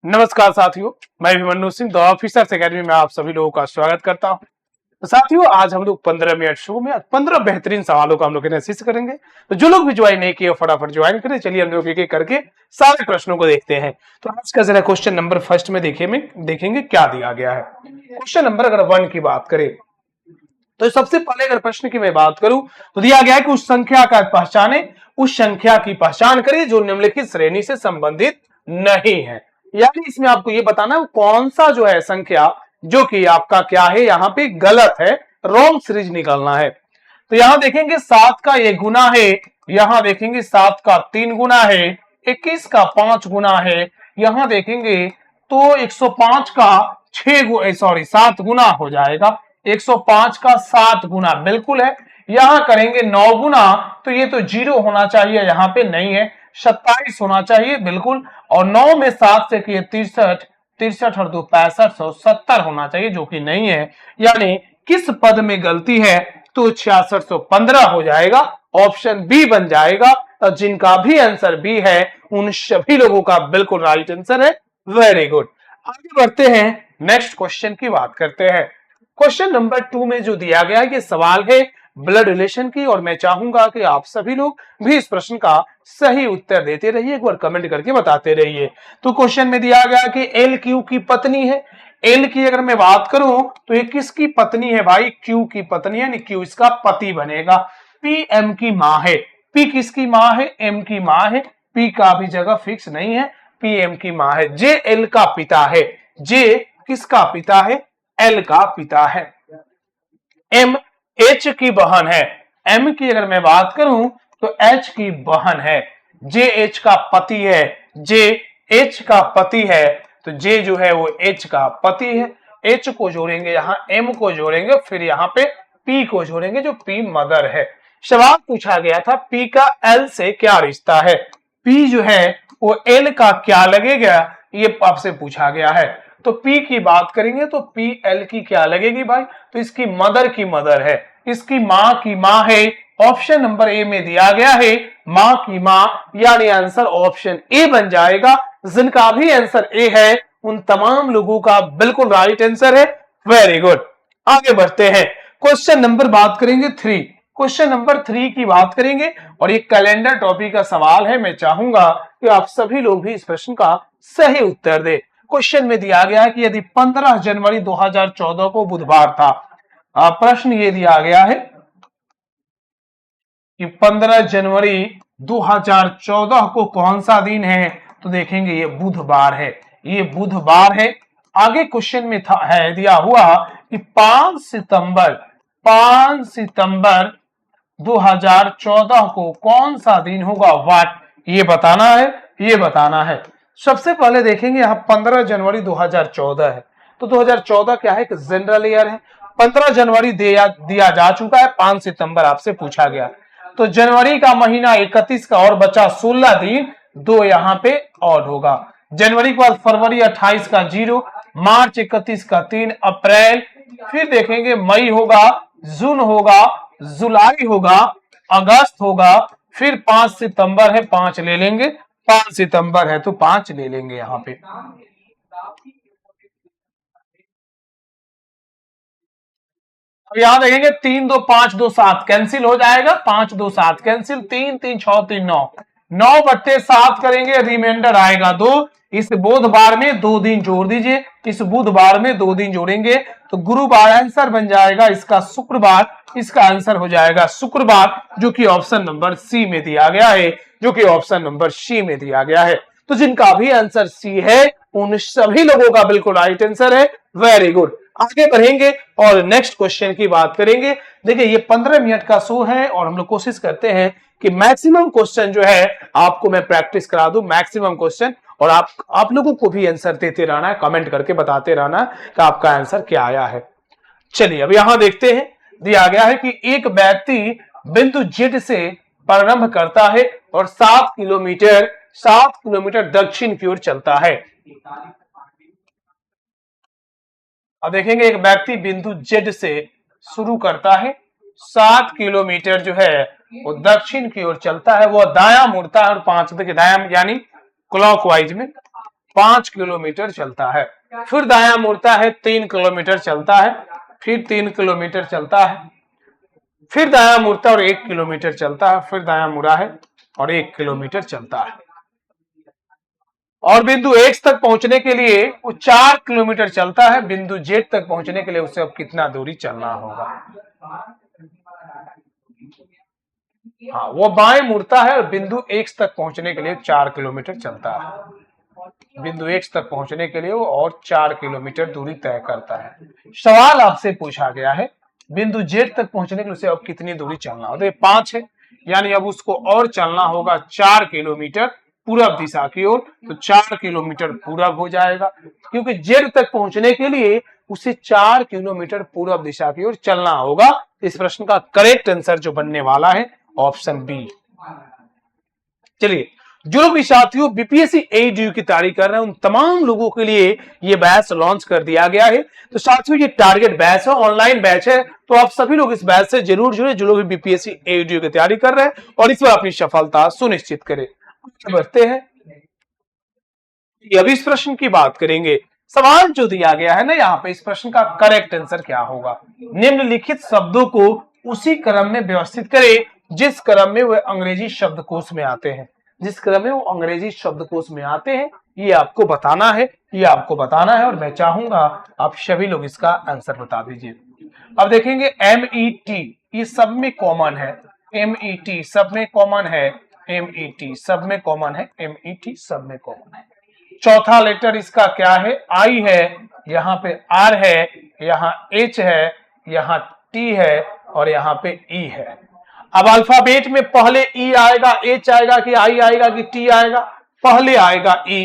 नमस्कार साथियों, मैं Abhimanyu Singh the officers academy में आप सभी लोगों का स्वागत करता हूं। तो साथियों, आज हम लोग 15 मिनट शो में 15 बेहतरीन सवालों का हम लोग एनालिसिस करेंगे। तो जो लोग भी ज्वाइन नहीं किए फटाफट ज्वाइन करें। चलिए हम लोग एक एक करके सारे प्रश्नों को देखते हैं। तो आज का जरा क्वेश्चन नंबर फर्स्ट में देखेंगे क्या दिया गया है। क्वेश्चन नंबर अगर 1 की बात करें तो सबसे पहले अगर प्रश्न की मैं बात करूं तो दिया गया है कि उस संख्या का पहचाने, उस संख्या की पहचान करिए जो निम्नलिखित श्रेणी से संबंधित नहीं है। यानी इसमें आपको ये बताना है कौन सा जो है संख्या जो कि आपका क्या है, यहाँ पे गलत है, रॉन्ग सीरीज निकालना है। तो यहां देखेंगे 7 का 1 गुना है, यहां देखेंगे 7 का 3 गुना है, 21 का 5 गुना है, यहां देखेंगे तो 105 का 7 गुना हो जाएगा। 105 का 7 गुना बिल्कुल है। यहां करेंगे 9 गुना तो ये तो 0 होना चाहिए, यहाँ पे नहीं है। 27 होना चाहिए बिल्कुल, और 9 में 7 से किए 63, 63 और 2 65, 170 होना चाहिए जो कि नहीं है। यानी किस पद में गलती है तो 6615 हो जाएगा, ऑप्शन बी बन जाएगा। और जिनका भी आंसर बी है उन सभी लोगों का बिल्कुल राइट आंसर है। Very good. आगे बढ़ते हैं, नेक्स्ट क्वेश्चन की बात करते हैं। क्वेश्चन नंबर 2 में जो दिया गया है ये सवाल है ब्लड रिलेशन की, और मैं चाहूंगा कि आप सभी लोग भी इस प्रश्न का सही उत्तर देते रहिए, एक बार कमेंट करके बताते रहिए। तो क्वेश्चन में दिया गया कि एल क्यू की पत्नी है। एल की अगर मैं बात करूं तो ये किसकी पत्नी है भाई? क्यू की पत्नी है, क्यू इसका पति बनेगा। पी एम की मां है। पी किसकी मां है? एम की मां है। पी का भी जगह फिक्स नहीं है, पी एम की मां है। जे एल का पिता है। जे किसका पिता है? एल का पिता है। एम एच की बहन है। एम की अगर मैं बात करूं तो एच की बहन है। जे एच का पति है। जे एच का पति है, तो जे जो है वो एच का पति है। एच को जोड़ेंगे, यहां एम को जोड़ेंगे, फिर यहां पे पी को जोड़ेंगे जो पी मदर है। सवाल पूछा गया था पी का एल से क्या रिश्ता है। पी जो है वो एल का क्या लगेगा, ये आपसे पूछा गया है। तो P की बात करेंगे तो P L की क्या लगेगी भाई? तो इसकी मदर की मदर है, इसकी मां की मां है। ऑप्शन नंबर ए में दिया गया है मां की मां, यानी आंसर ऑप्शन ए बन जाएगा। जिनका भी आंसर ए है उन तमाम लोगों का बिल्कुल राइट आंसर है। Very good. आगे बढ़ते हैं, क्वेश्चन नंबर बात करेंगे 3। क्वेश्चन नंबर 3 की बात करेंगे और ये कैलेंडर टॉपिक का सवाल है। मैं चाहूंगा कि आप सभी लोग भी इस प्रश्न का सही उत्तर दें। क्वेश्चन में दिया गया है कि यदि 15 जनवरी 2014 को बुधवार था, प्रश्न ये दिया गया है कि 15 जनवरी 2014 को कौन सा दिन है, तो देखेंगे ये बुधवार है, ये बुधवार है। आगे क्वेश्चन में था है दिया हुआ कि 5 सितंबर 2014 को कौन सा दिन होगा, वाट, ये बताना है, ये बताना है। सबसे पहले देखेंगे यहाँ 15 जनवरी 2014 है, तो 2014 क्या है? एक जनरल ईयर है। 15 जनवरी दिया जा चुका है, 5 सितंबर आपसे पूछा गया। तो जनवरी का महीना 31 का और बचा 16 दिन, 2 यहाँ पे और होगा। जनवरी के बाद फरवरी 28 का 0, मार्च 31 का 3, अप्रैल, फिर देखेंगे मई होगा, जून होगा, जुलाई होगा, अगस्त होगा, फिर 5 सितंबर है, 5 ले लेंगे, 5 सितंबर है तो 5 ले लेंगे यहाँ पे। अब यहां देखेंगे 3 2 5 2 7 कैंसिल हो जाएगा, 5 2 7 कैंसिल, 3 3 6 3 9, 9/7 करेंगे, रिमाइंडर आएगा 2। इस बुधवार में 2 दिन जोड़ दीजिए, इस बुधवार में 2 दिन जोड़ेंगे तो गुरुवार आंसर बन जाएगा इसका। शुक्रवार इसका आंसर हो जाएगा शुक्रवार, जो कि ऑप्शन नंबर सी में दिया गया है, जो कि ऑप्शन नंबर सी में दिया गया है। तो जिनका भी आंसर सी है उन सभी लोगों का बिल्कुल राइट आंसर है। Very good. आगे बढ़ेंगे और नेक्स्ट क्वेश्चन की बात करेंगे। देखिए ये 15 मिनट का शो है और हम लोग कोशिश करते हैं कि मैक्सिमम क्वेश्चन जो है आपको मैं प्रैक्टिस करा दूं, मैक्सिमम क्वेश्चन, और आप लोगों को भी आंसर देते रहना है, कमेंट करके बताते रहना है कि आपका आंसर क्या आया है। चलिए अब यहां देखते हैं, दिया गया है कि एक व्यक्ति बिंदु जेड से प्रारंभ करता है और 7 किलोमीटर दक्षिण की ओर चलता है। अब देखेंगे एक व्यक्ति बिंदु जेड से शुरू करता है, 7 किलोमीटर जो है वो दक्षिण की ओर चलता है, वो दायां मुड़ता है और 5, देखिए दायां यानी क्लॉकवाइज में, 5 किलोमीटर चलता है। फिर दायां मुड़ता है 3 किलोमीटर चलता है, फिर 3 किलोमीटर चलता है, फिर दायां मुड़ता है और 1 किलोमीटर चलता है, फिर दायां मुड़ा है और 1 किलोमीटर चलता है। और बिंदु X तक पहुंचने के लिए वो 4 किलोमीटर चलता है। बिंदु Z तक पहुंचने के लिए उसे अब कितना दूरी चलना होगा? हाँ, वो बाएं मुड़ता है और बिंदु X तक पहुंचने के लिए 4 किलोमीटर चलता है। बिंदु X तक पहुंचने के लिए वो और 4 किलोमीटर दूरी तय करता है। सवाल आपसे पूछा गया है बिंदु Z तक पहुंचने के लिए उसे अब कितनी दूरी चलना होगा? तो 5 है, यानी अब उसको और चलना होगा 4 किलोमीटर पूरब दिशा की ओर। तो 4 किलोमीटर पूरब हो जाएगा, क्योंकि Z तक पहुंचने के लिए उसे 4 किलोमीटर पूरब दिशा की ओर चलना होगा। इस प्रश्न का करेक्ट आंसर जो बनने वाला है ऑप्शन बी। चलिए, जो लोग भी साथियों बीपीएससी एडीयू की तैयारी कर रहे हैं उन तमाम लोगों के लिए ये बैच लॉन्च कर दिया गया है। तो साथियों ये टारगेट बैच है, ऑनलाइन बैच है, तो आप सभी लोग इस बैच से जरूर जुड़े जो लोग भी बीपीएससी एडीयू की तैयारी कर रहे हैं और इस बार अपनी सफलता सुनिश्चित करें। बढ़ते हैं, अभी इस प्रश्न की बात करेंगे। सवाल जो दिया गया है ना यहाँ पे, इस प्रश्न का करेक्ट आंसर क्या होगा? निम्नलिखित शब्दों को उसी क्रम में व्यवस्थित करें जिस क्रम में वे अंग्रेजी शब्दकोश में आते हैं। जिस क्रम में वो अंग्रेजी शब्दकोश में आते हैं ये आपको बताना है, ये आपको बताना है और मैं चाहूंगा आप सभी लोग इसका आंसर बता दीजिए। अब देखेंगे MET ये सब में कॉमन है, MET सब में कॉमन है, MET सब में कॉमन है, MET सब में कॉमन है। चौथा लेटर इसका क्या है? I है, यहाँ पे R है, यहाँ H है, यहाँ T है और यहाँ पे E है। अब अल्फाबेट में पहले E आएगा, H आएगा कि I आएगा कि T आएगा? पहले आएगा E,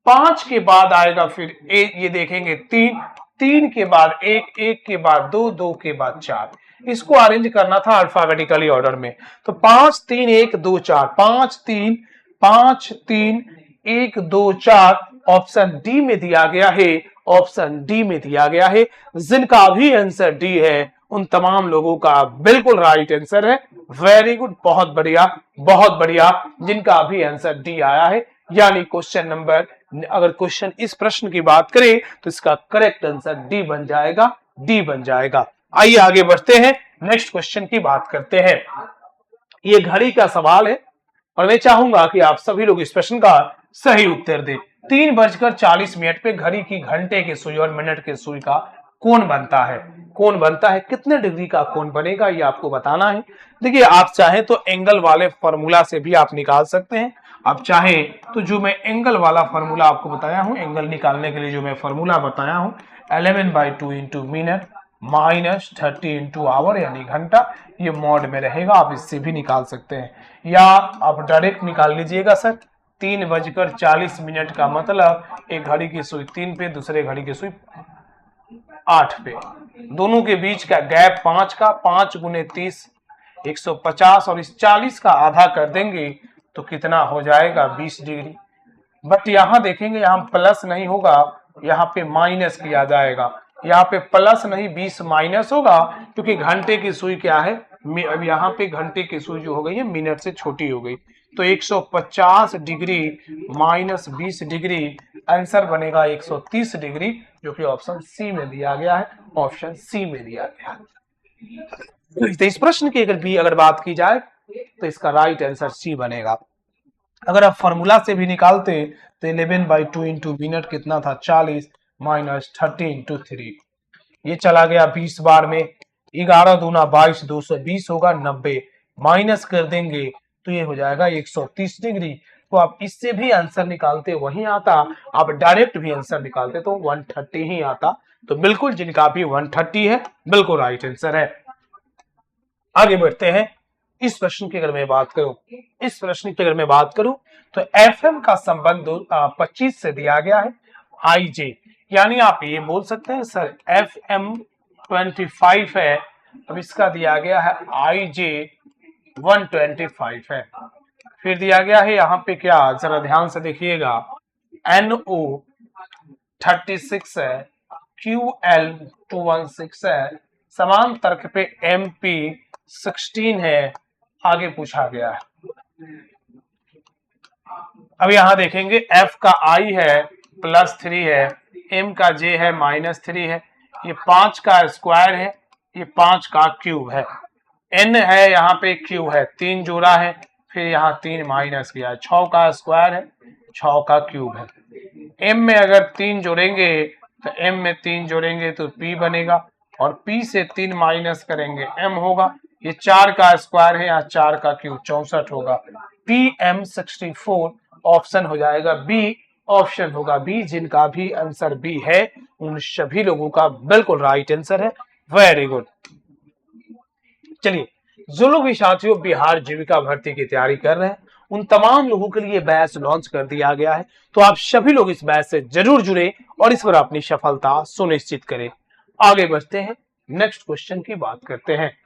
5 के बाद आएगा फिर A, ये देखेंगे 3, 3 के बाद 1, 1 के बाद 2, 2 के बाद 4। इसको अरेंज करना था अल्फाबेटिकली ऑर्डर में, तो 5 3 1 2 4, 5 3 5 3 1 2 4 ऑप्शन डी में दिया गया है, ऑप्शन डी में दिया गया है। जिनका भी आंसर डी है उन तमाम लोगों का बिल्कुल राइट आंसर है। वेरी गुड, बहुत बढ़िया, बहुत बढ़िया। जिनका भी आंसर डी आया है, यानी क्वेश्चन नंबर, अगर क्वेश्चन इस प्रश्न की बात करें तो इसका करेक्ट आंसर डी बन जाएगा, डी बन जाएगा। आइए आगे बढ़ते हैं, नेक्स्ट क्वेश्चन की बात करते हैं। ये घड़ी का सवाल है और मैं चाहूंगा कि आप सभी लोग इस प्रश्न का सही उत्तर दें। 3:40 पे घड़ी की घंटे की सुई और मिनट की सुई का कोण बनता है। कोण बनता है, कितने डिग्री का कोण बनेगा ये आपको बताना है। देखिए, आप चाहें तो एंगल वाले फॉर्मूला से भी आप निकाल सकते हैं। आप चाहें तो जो मैं एंगल वाला फॉर्मूला आपको बताया हूं, एंगल निकालने के लिए जो मैं फॉर्मूला बताया हूं 11/2 into minute minus 30 into hour यानी घंटा, ये मॉड में रहेगा, आप इससे भी निकाल सकते हैं। या आप डायरेक्ट निकाल लीजिएगा सर, 3:40 का मतलब एक घड़ी की सुई 3 पे, दूसरे घड़ी की सुई 8 पे, दोनों के बीच का गैप 5 का, 5 गुने 30 150 और इस 40 का आधा कर देंगे तो कितना हो जाएगा? 20 डिग्री। बट यहाँ देखेंगे, यहाँ प्लस नहीं होगा, यहाँ पे माइनस किया जाएगा। यहाँ पे प्लस नहीं 20 माइनस होगा, क्योंकि घंटे की सुई क्या है, अब यहाँ पे घंटे की सुई जो हो गई है मिनट से छोटी हो गई, तो 150 डिग्री माइनस 20 डिग्री आंसर बनेगा 130 डिग्री, जो कि ऑप्शन सी में दिया गया है, ऑप्शन सी में दिया गया है। तो इस प्रश्न की अगर बात की जाए तो इसका राइट आंसर सी बनेगा। अगर आप फॉर्मूला से भी निकालते तो 11/2 इंटू मिनट कितना था? 40 माइनस 30 इंटू 3, ये चला गया 20 बार में, 11 दूना 22, 220 होगा, 90 माइनस कर देंगे तो ये हो जाएगा 130 डिग्री। तो आप इससे भी आंसर निकालते वही आता, आप डायरेक्ट भी आंसर निकालते तो 130 ही आता। तो बिल्कुल जिनका भी 130 है बिल्कुल राइट आंसर है। आगे बढ़ते हैं। इस प्रश्न की अगर मैं बात करूं, तो FM का संबंध 25 से दिया गया है IJ, यानी आप ये बोल सकते हैं सर FM 25 है, अब इसका दिया गया है IJ 125 है। फिर दिया गया है यहाँ पे क्या, जरा ध्यान से देखिएगा, NO 36 है, QL 216 है, समान तर्क पे MP 16 है, आगे पूछा गया है। अब यहां देखेंगे F का I है, +3 है, m का j है -3 है, ये 5 का स्क्वायर है, ये 5 का क्यूब है, n है यहाँ पे q है, 3 जोड़ा है, फिर यहाँ 3 माइनस किया है, 6 का स्क्वायर है, 6 का क्यूब है। m में अगर 3 जोड़ेंगे तो m में 3 जोड़ेंगे तो p बनेगा, और p से 3 माइनस करेंगे m होगा, ये 4 का स्क्वायर है, यहाँ 4 का क्यूब 64 होगा, PM64 ऑप्शन हो जाएगा बी, ऑप्शन होगा बी। जिनका भी आंसर बी है उन सभी लोगों का बिल्कुल राइट आंसर है। Very good. चलिए, जो लोग भी साथियों बिहार जीविका भर्ती की तैयारी कर रहे हैं उन तमाम लोगों के लिए बैच लॉन्च कर दिया गया है, तो आप सभी लोग इस बैच से जरूर जुड़े और इस पर अपनी सफलता सुनिश्चित करें। आगे बढ़ते हैं, नेक्स्ट क्वेश्चन की बात करते हैं।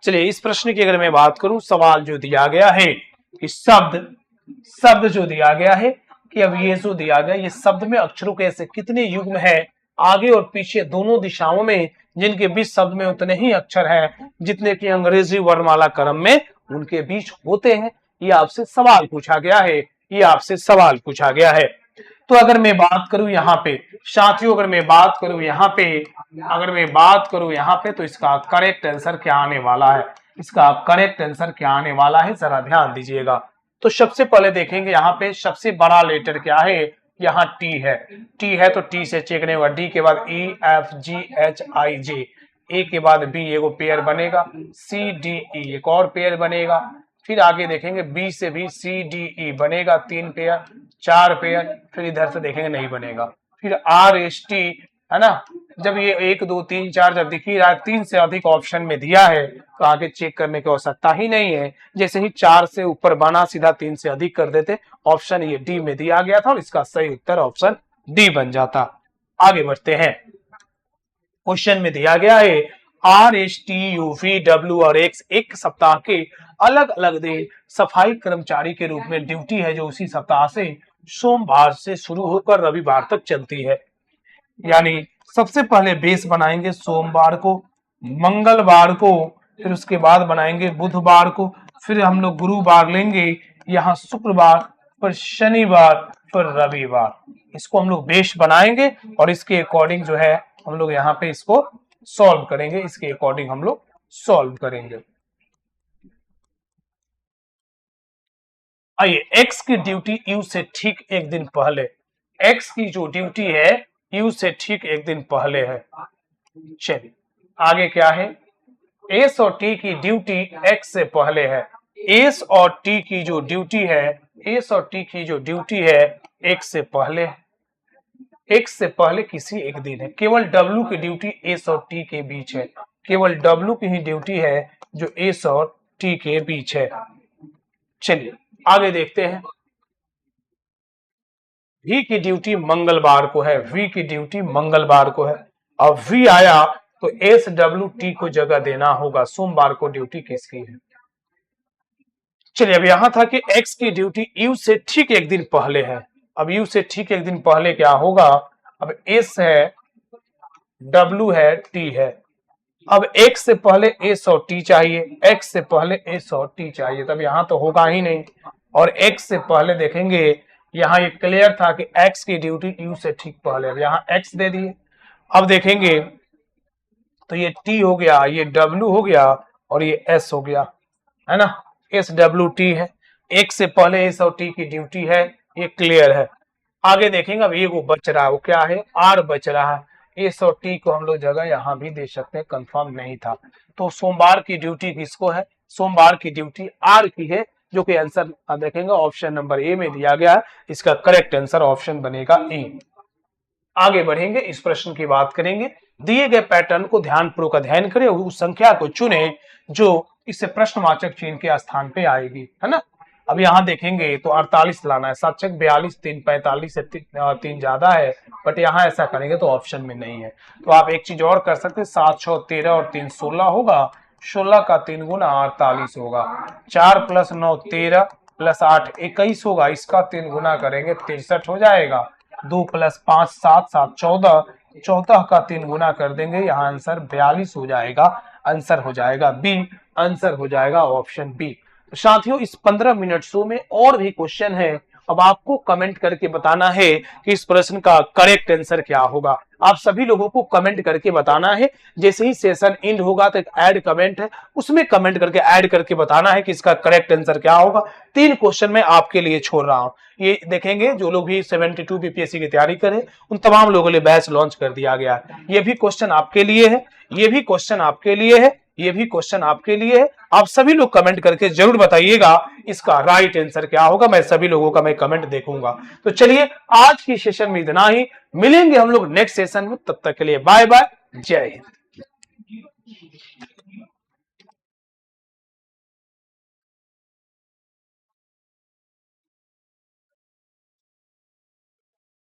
चलिए, इस प्रश्न की अगर मैं बात करूं, सवाल जो दिया गया है कि शब्द जो दिया गया है कि अब ये जो दिया गया, ये शब्द में अक्षरों के ऐसे कितने युग्म है आगे और पीछे दोनों दिशाओं में, जिनके बीच शब्द में उतने ही अक्षर हैं जितने कि अंग्रेजी वर्णमाला क्रम में उनके बीच होते हैं। ये आपसे सवाल पूछा गया है, ये आपसे सवाल पूछा गया है। तो अगर मैं बात करूं यहाँ पे साथियों, अगर मैं बात करूं यहाँ पे तो इसका करेक्ट आंसर क्या आने वाला है, इसका करेक्ट आंसर क्या आने वाला है जरा ध्यान दीजिएगा। तो सबसे पहले देखेंगे यहाँ पे सबसे बड़ा लेटर क्या है, यहाँ टी है तो टी से चेक नहीं होगा, डी के बाद E F G H I जे, ए के बाद बी एगो पेयर बनेगा, सी डी ई एक और पेयर बनेगा, फिर आगे देखेंगे बी से भी सी डी ई बनेगा 3 पेयर 4 पेयर, फिर इधर से देखेंगे नहीं बनेगा, फिर आर एस टी है ना। जब ये 1 2 3 4 जब दिख ही रहा है, 3 से अधिक ऑप्शन में दिया है तो आगे चेक करने की आवश्यकता ही नहीं है। जैसे ही 4 से ऊपर बना सीधा 3 से अधिक कर देते, ऑप्शन ये डी में दिया गया था और इसका सही उत्तर ऑप्शन डी बन जाता। आगे बढ़ते हैं, क्वेश्चन में दिया गया है RSTUVW और एक्स एक सप्ताह के अलग अलग दिन सफाई कर्मचारी के रूप में ड्यूटी है जो उसी सप्ताह से सोमवार से शुरू होकर रविवार तक चलती है। यानी सबसे पहले बेस बनाएंगे सोमवार को, मंगलवार को, फिर उसके बाद बनाएंगे बुधवार को, फिर हम लोग गुरुवार लेंगे, यहाँ शुक्रवार, फिर शनिवार, फिर रविवार। इसको हम लोग बेस बनाएंगे और इसके अकॉर्डिंग जो है हम लोग यहाँ पे इसको सॉल्व करेंगे, इसके अकॉर्डिंग हम लोग सॉल्व करेंगे। आइए, एक्स की ड्यूटी यू से ठीक एक दिन पहले, एक्स की जो ड्यूटी है यू से ठीक एक दिन पहले है। चलिए आगे क्या है, एस और टी की ड्यूटी एक्स से पहले है, एस और टी की जो ड्यूटी है, एस और टी की जो ड्यूटी है एक्स से पहले है, एक्स से पहले किसी एक दिन है। केवल डब्ल्यू की ड्यूटी एस और टी के बीच है, केवल डब्ल्यू की ही ड्यूटी है जो एस और टी के बीच है। चलिए आगे देखते हैं, वी की ड्यूटी मंगलवार को है, वी की ड्यूटी मंगलवार को है। अब वी आया तो एस डब्ल्यू टी को जगह देना होगा, सोमवार को ड्यूटी किसकी है। चलिए अब यहां था कि एक्स की ड्यूटी यू से ठीक एक दिन पहले है, अब यू से ठीक एक दिन पहले क्या होगा, अब एस है, डब्ल्यू है, टी है। अब एक्स से पहले एस और टी चाहिए, एक्स से पहले एस और टी चाहिए, तब यहां तो होगा ही नहीं। और एक्स से पहले देखेंगे, यहाँ ये क्लियर था कि एक्स की ड्यूटी यू से ठीक पहले, अब यहाँ एक्स दे दिए। अब देखेंगे तो ये टी हो गया, ये डब्ल्यू हो गया और ये एस हो गया, है ना, एस डब्ल्यू टी है, एक्स से पहले एस और टी की ड्यूटी है, ये क्लियर है। आगे देखेंगे अब ये वो बच रहा है, वो क्या है, आर बच रहा है, एस और टी को हम लोग जगह यहाँ भी दे सकते हैं, कंफर्म नहीं था। तो सोमवार की ड्यूटी किसको है, सोमवार की ड्यूटी आर की है, जो कि आंसर देखेंगे ऑप्शन नंबर ए में दिया गया है, इसका करेक्ट आंसर ऑप्शन बनेगा ए। आगे बढ़ेंगे, इस प्रश्न की बात करेंगे। दिए गए पैटर्न को ध्यानपूर्वक अध्ययन करें, उस संख्या को चुने जो इससे प्रश्नवाचक चिन्ह के स्थान पे आएगी, है ना। अब यहाँ देखेंगे तो 48 लाना है, 7 6 42, 3 45 से 3 ज्यादा है, बट यहाँ ऐसा करेंगे तो ऑप्शन में नहीं है। तो आप एक चीज और कर सकते हैं, 7 6 13 और 3 16 होगा, 16 का 3 गुना 48 होगा, 4 + 9 13 + 8 21 होगा, इसका 3 गुना करेंगे 63 हो जाएगा, 2 + 5 7 7 14, 14 का 3 गुना कर देंगे, यहाँ आंसर 42 हो जाएगा, आंसर हो जाएगा बी, आंसर हो जाएगा ऑप्शन बी। तो साथियों इस 15 मिनट शो में और भी क्वेश्चन है, अब आपको कमेंट करके बताना है कि इस प्रश्न का करेक्ट आंसर क्या होगा। आप सभी लोगों को कमेंट करके बताना है। जैसे ही सेशन एंड होगा तो एक ऐड कमेंट है, उसमें कमेंट करके ऐड करके बताना है कि इसका करेक्ट आंसर क्या होगा। 3 क्वेश्चन मैं आपके लिए छोड़ रहा हूं। ये देखेंगे जो लोग भी 72 बीपीएससी की तैयारी करें उन तमाम लोगों के लिए बैच लॉन्च कर दिया गया है। ये भी क्वेश्चन आपके लिए है, ये भी क्वेश्चन आपके लिए है, ये भी क्वेश्चन आपके लिए है। आप सभी लोग कमेंट करके जरूर बताइएगा इसका राइट आंसर क्या होगा। मैं सभी लोगों का मैं कमेंट देखूंगा। तो चलिए आज की सेशन में इतना ही, मिलेंगे हम लोग नेक्स्ट सेशन में। तब तक के लिए बाय बाय, जय हिंद।